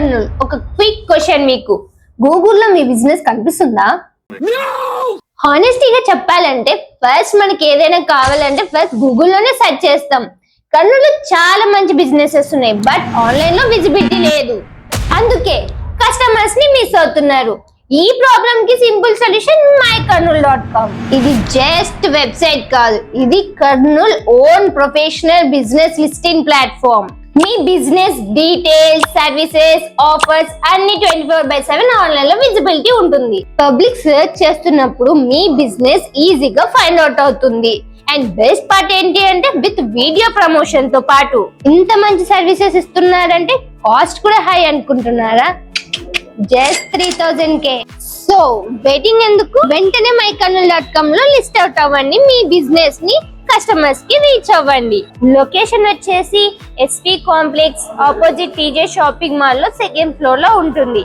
కర్నూల్. ఒక quick question మీకు, గూగుల్లో మీ బిజినెస్ కనిపిస్తుందా? హానెస్టీగా చెప్పాలంటే ఫస్ట్ మనకి ఏదైనా కావాలంటే ఫస్ట్ గూగుల్లోనే సెర్చ్ చేస్తాం. కర్నూలులో చాలా మంచి బిజినెసెస్ ఉన్నాయి, బట్ ఆన్లైన్ లో విజిబిలిటీ లేదు. అందుకే కస్టమర్స్ ని మిస్ అవుతున్నారు. ఈ ప్రాబ్లం కి సింపుల్ సొల్యూషన్ mykarnool.com. ఇది జస్ట్ వెబ్సైట్ కాదు, ఇది Kurnool own professional business listing platform. మీ బిజినెస్ డీటెయిల్స్, సర్వీసెస్, ఆఫర్స్ అన్ని 24/7 ఆన్లైన్ లో విజిబిలిటీ ఉంటుంది. పబ్లిక్ సెర్చ్ చేస్తున్నప్పుడు మీ బిజినెస్ ఈజీగా ఫైండ్ అవుట్ అవుతుంది. అండ్ బెస్ట్ పార్ట్ ఏంటి అంటే విత్ వీడియో ప్రమోషన్ తో పాటు ఇంత మంచి సర్వీసెస్ ఇస్తున్నారంటే కాస్ట్ కూడా హై అనుకుంటున్నారా? Just 3000K. సో వెయిటింగ్ ఎందుకు? వెంటనే mykarnool.com లో లిస్ట్ అవుట్ అవ్వండి. మీ బిజినెస్ ని కస్టమర్స్ కి రీచ్ అవ్వండి. లొకేషన్ వచ్చేసి SP complex opposite TJ shopping mall లో 2nd ఫ్లోర్ లో ఉంటుంది.